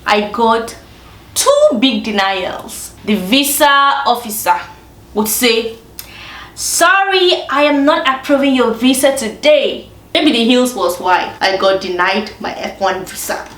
I got 2 big denials. The visa officer would say, "Sorry, I am not approving your visa today." Maybe the heels was why I got denied my F-1 visa.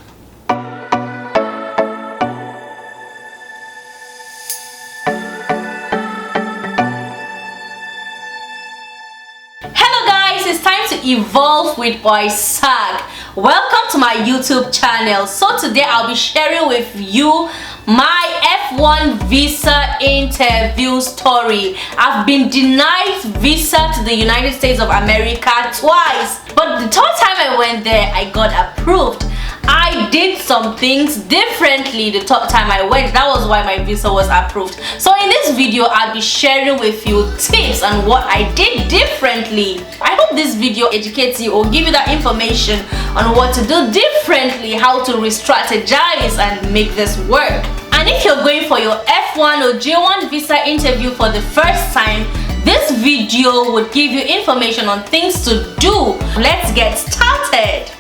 Hello guys, it's time to evolve with Isaac. Welcome to my YouTube channel. So today I'll be sharing with you my F-1 visa interview story. I've been denied visa to the United States of America twice, but the third time I went there I got approved. I did some things differently the third time I went. That was why my visa was approved. So in this video I'll be sharing with you tips on what I did differently. I hope this video educates you or give you that information on what to do differently, how to re-strategize and make this work. And if you're going for your F-1 or J-1 visa interview for the first time, this video would give you information on things to do. Let's get started.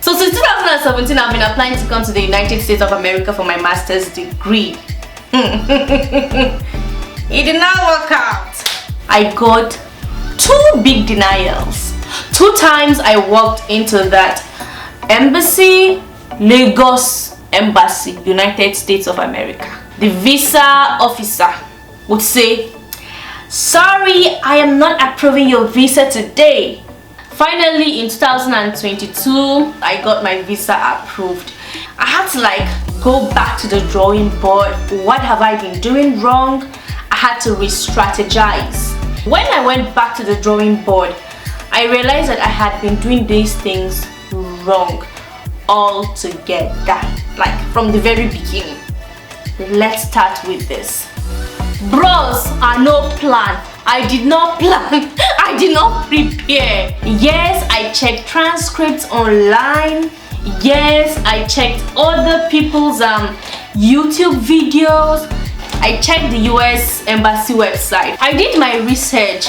So since 2017, I've been applying to come to the United States of America for my master's degree. It did not work out. I got 2 big denials. 2 times I walked into that embassy, Lagos Embassy, United States of America. The visa officer would say, "Sorry, I am not approving your visa today." Finally, in 2022, I got my visa approved. I had to go back to the drawing board. What have I been doing wrong? I had to re-strategize. When I went back to the drawing board, I realized that I had been doing these things wrong altogether, from the very beginning. Let's start with this. Bros are no plan. I did not plan. I did not prepare. Yes, I checked transcripts online. Yes, I checked other people's YouTube videos. I checked the US Embassy website. I did my research,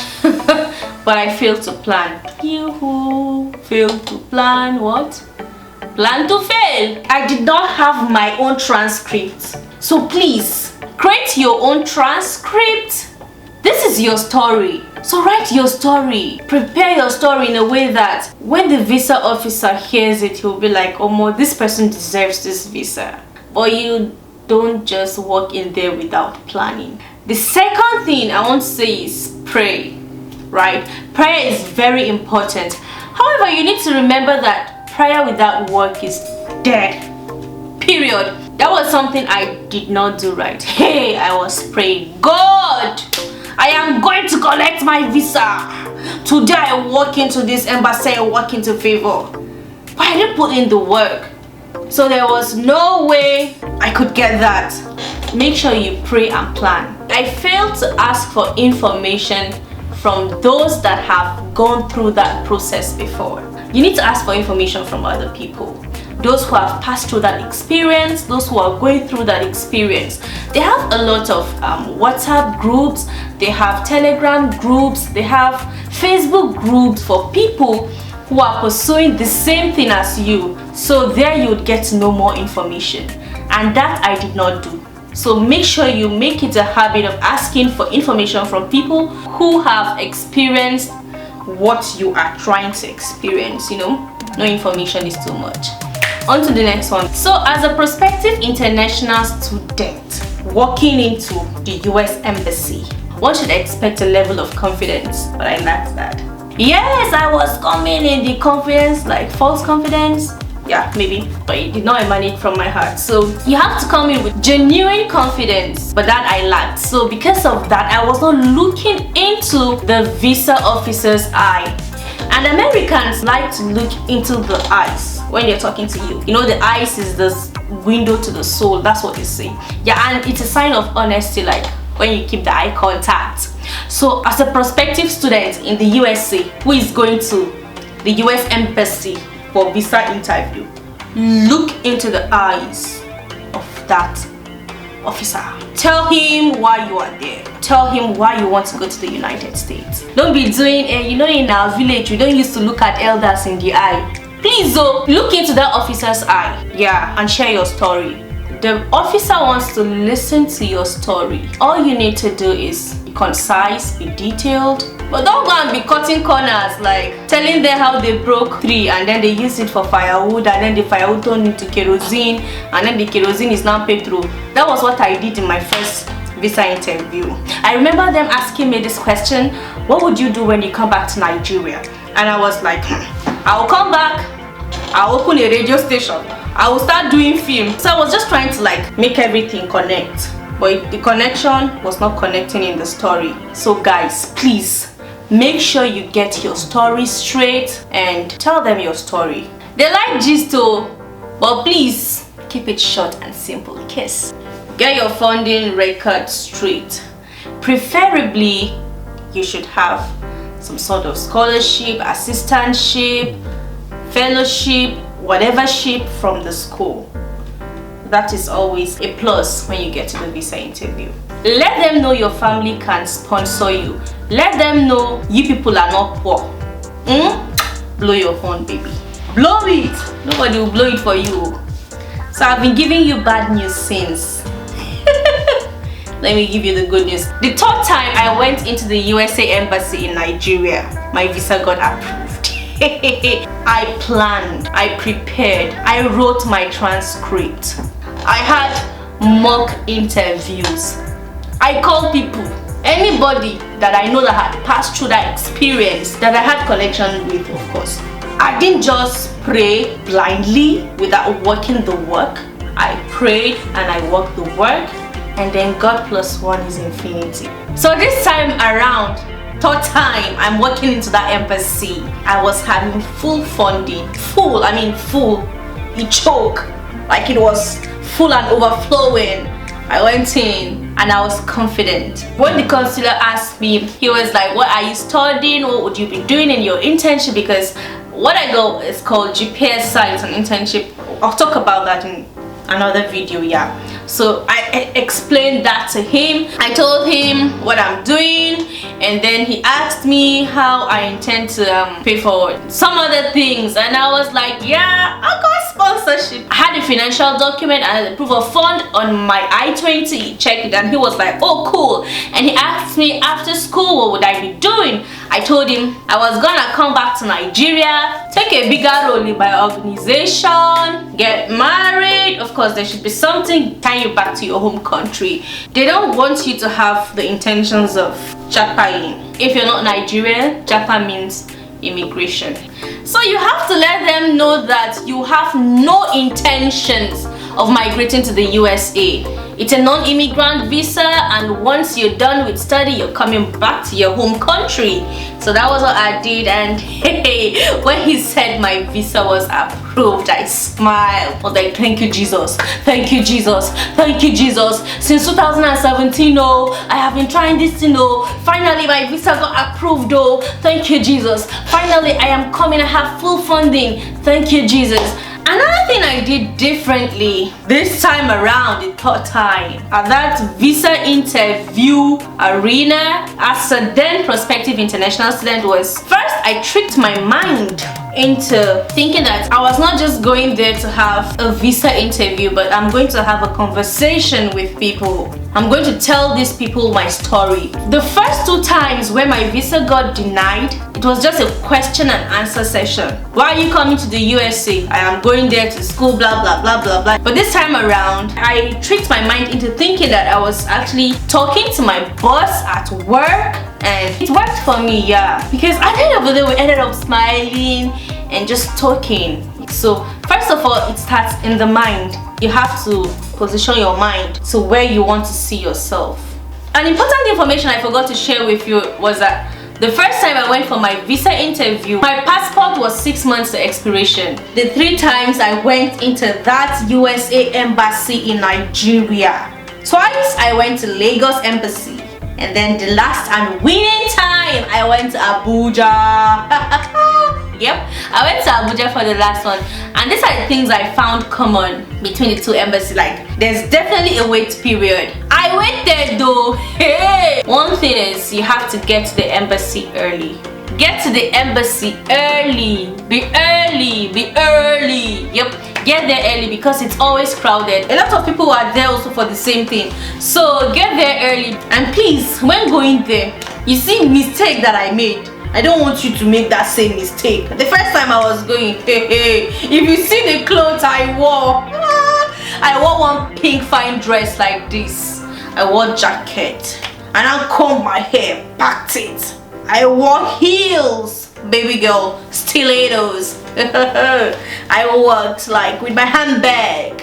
but I failed to plan. You failed to plan what? Plan to fail. I did not have my own transcript. So please, create your own transcript. This is your story. So write your story. Prepare your story in a way that when the visa officer hears it, he'll be like, "Oh, this person deserves this visa." But you don't just walk in there without planning. The second thing I want to say is pray, right? Prayer is very important. However, you need to remember that prayer without work is dead. Period. That was something I did not do right. Hey, I was praying, "God, I am going to collect my visa. Today I walk into this embassy, I walk into favor." But I didn't put in the work. So there was no way I could get that. Make sure you pray and plan. I failed to ask for information from those that have gone through that process before. You need to ask for information from other people. Those who have passed through that experience, those who are going through that experience. They have a lot of WhatsApp groups, they have Telegram groups, they have Facebook groups for people who are pursuing the same thing as you. So there you would get to know more information, and that I did not do. So make sure you make it a habit of asking for information from people who have experienced what you are trying to experience. No information is too much. On to the next one. So as a prospective international student walking into the US Embassy, one should expect a level of confidence, but I lacked that. Yes, I was coming in the confidence, false confidence. Yeah, maybe, but it did not emanate from my heart. So you have to come in with genuine confidence, but that I lacked. So because of that, I was not looking into the visa officer's eye. And Americans like to look into the eyes when they're talking to you. The eyes is the window to the soul. That's what they say. Yeah, and it's a sign of honesty, when you keep the eye contact. So as a prospective student in the USA who is going to the US Embassy for visa interview, look into the eyes of that officer. Tell him why you are there. Tell him why you want to go to the United States. Don't be doing in our village we don't used to look at elders in the eye. please look into that officer's eye, yeah, and share your story. The officer wants to listen to your story. All you need to do is be concise, be detailed, but don't go and be cutting corners, like telling them how they broke tree and then they use it for firewood, and then the firewood turned into kerosene, and then the kerosene is now petrol. That was what I did in my first visa interview. I remember them asking me this question: what would you do when you come back to Nigeria? And I was like, I will come back, I'll open a radio station, I will start doing film. So I was just trying to like make everything connect, but the connection was not connecting in the story. So guys, please make sure you get your story straight and tell them your story. They like gist too, but please keep it short and simple. Kiss. Get your funding record straight. Preferably, you should have some sort of scholarship, assistantship, fellowship, whatever ship from the school. That is always a plus when you get to the visa interview. Let them know your family can sponsor you. Let them know you people are not poor. Blow your horn, baby. Blow it. Nobody will blow it for you. So I've been giving you bad news since. Let me give you the good news. The third time I went into the USA Embassy in Nigeria, my visa got approved. I planned, I prepared, I wrote my transcript. I had mock interviews. I called people, anybody that I know that had passed through that experience, that I had connection with, of course. I didn't just pray blindly without working the work. I prayed and I worked the work, and then God plus 1 is infinity. So this time around, third time I'm walking into that embassy, I was having full funding. Full, it choked. Like it was full and overflowing. I went in and I was confident. When the consular asked me, he was like, what are you studying? What would you be doing in your internship? Because what I go is called GPS science and internship. I'll talk about that in another video, yeah. So I explained that to him. I told him what I'm doing, and then he asked me how I intend to pay for some other things, and I was like, yeah, I got sponsorship. I had a financial document and a proof of fund on my I-20. He checked it and he was like, oh cool. And he asked me after school what would I be doing. I told him I was gonna come back to Nigeria, take a bigger role in my organization, get married. Of course, there should be something tying you back to your home country. They don't want you to have the intentions of japaing. If you're not Nigerian, japa means immigration. So you have to let them know that you have no intentions of migrating to the USA. It's a non-immigrant visa, and once you're done with study, you're coming back to your home country. So that was what I did, and hey, when he said my visa was approved, I smiled. I was like, thank you Jesus, thank you Jesus, thank you Jesus. Since 2017, I have been trying this, finally my visa got approved, thank you Jesus. Finally I am coming, I have full funding, thank you Jesus. Another thing I did differently this time around, the third time, at that visa interview arena as a then prospective international student, was first I tricked my mind into thinking that I was not just going there to have a visa interview, but I'm going to have a conversation with people. I'm going to tell these people my story. The first 2 times when my visa got denied, it was just a question and answer session. Why are you coming to the USA? I am going there to school, blah blah blah blah blah. But this time around, I tricked my mind into thinking that I was actually talking to my boss at work, and it worked for me, yeah. Because at the end of the day, we ended up smiling and just talking. So first of all, it starts in the mind. You have to position your mind to where you want to see yourself. An important information I forgot to share with you was that the first time I went for my visa interview, my passport was 6 months to expiration. The 3 times I went into that USA embassy in Nigeria, twice I went to Lagos embassy, and then the last and winning time I went to Abuja. Yep, I went to Abuja for the last one, and these are the things I found common between the 2 embassies. Like, there's definitely a wait period. I went there though. Hey, one thing is you have to get to the embassy early. Get to the embassy early. Be early. Be early. Yep. Get there early because it's always crowded. A lot of people are there also for the same thing. So get there early. And please, when going there, you see mistake that I made. I don't want you to make that same mistake. The first time I was going, if you see the clothes I wore one pink fine dress like this. I wore jacket and I combed my hair, packed it. I wore heels, baby girl, stilettos. I walked like with my handbag,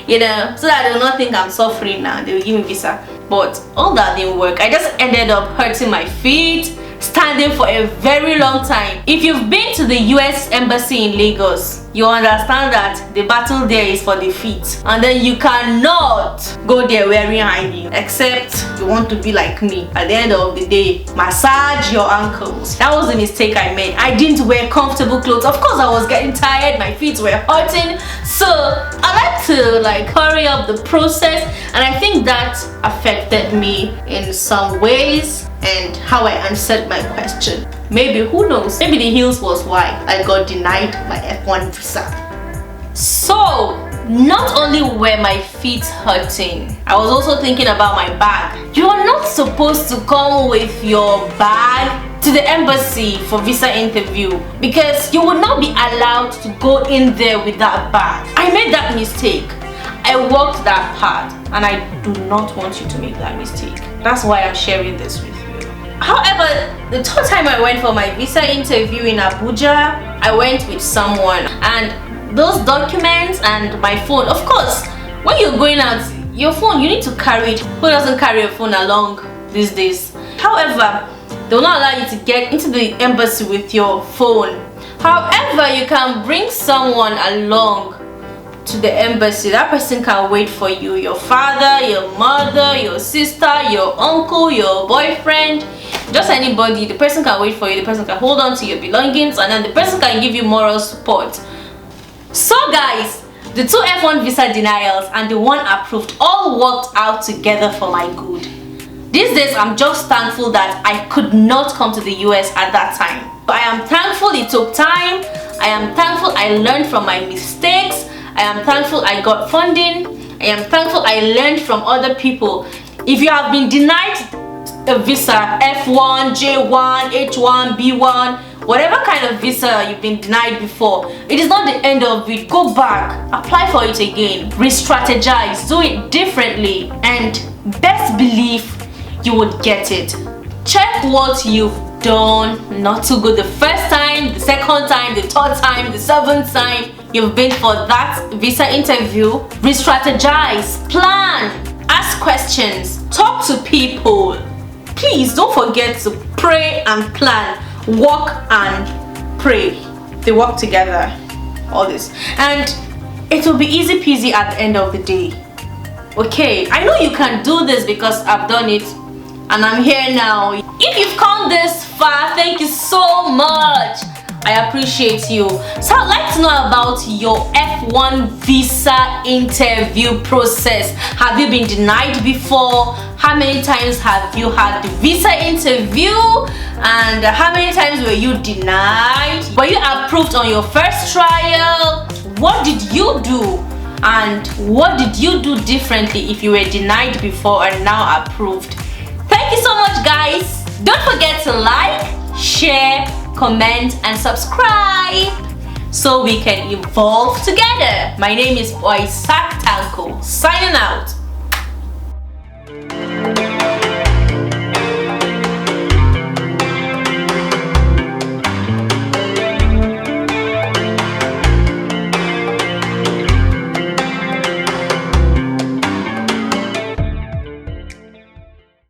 you know, so that they will not think I'm suffering now. They will give me visa. But all that didn't work. I just ended up hurting my feet, standing for a very long time. If you've been to the US Embassy in Lagos, you understand that the battle there is for the feet, and then you cannot go there wearing high heels, except you want to be like me. At the end of the day, massage your ankles. That was the mistake I made. I didn't wear comfortable clothes. Of course I was getting tired, my feet were hurting, so I like to like hurry up the process, and I think that affected me in some ways and how I answered my question. Maybe, who knows, maybe the heels was why I got denied my F-1 visa. So not only were my feet hurting, I was also thinking about my bag. You are not supposed to come with your bag to the embassy for visa interview because you would not be allowed to go in there with that bag. I made that mistake. I walked that path, and I do not want you to make that mistake. That's why I'm sharing this with you. However, the third time I went for my visa interview in Abuja, I went with someone, and those documents and my phone, of course, when you're going out, your phone, you need to carry it. Who doesn't carry a phone along these days? However, they will not allow you to get into the embassy with your phone. However, you can bring someone along to the embassy. That person can wait for you. Your father, your mother, your sister, your uncle, your boyfriend, just anybody. The person can wait for you. The person can hold on to your belongings, and then the person can give you moral support. So guys, the two F-1 visa denials and the one approved all worked out together for my good. These days I'm just thankful that I could not come to the US at that time. But I am thankful it took time. I am thankful I learned from my mistakes. I am thankful I got funding. I am thankful I learned from other people. If you have been denied a visa, F1, J1, H1, B1, whatever kind of visa you've been denied before, it is not the end of it. Go back, apply for it again, re-strategize, do it differently, and best believe you would get it. Check what you've done not too good the first time, the second time, the third time, the seventh time you've been for that visa interview. Re-strategize, plan, ask questions, talk to people. Please don't forget to pray and plan, walk and pray. They work together, all this, and it will be easy peasy at the end of the day. Okay, I know you can do this because I've done it and I'm here now. If you've come this far, thank you so much. I appreciate you. So I'd like to know about your F1 visa interview process. Have you been denied before? How many times have you had the visa interview? And how many times were you denied? Were you approved on your first trial? What did you do? And what did you do differently if you were denied before and now approved? Thank you so much, guys. Don't forget to like, share, comment, and subscribe so we can evolve together. My name is Boy Sak Tanko, signing out.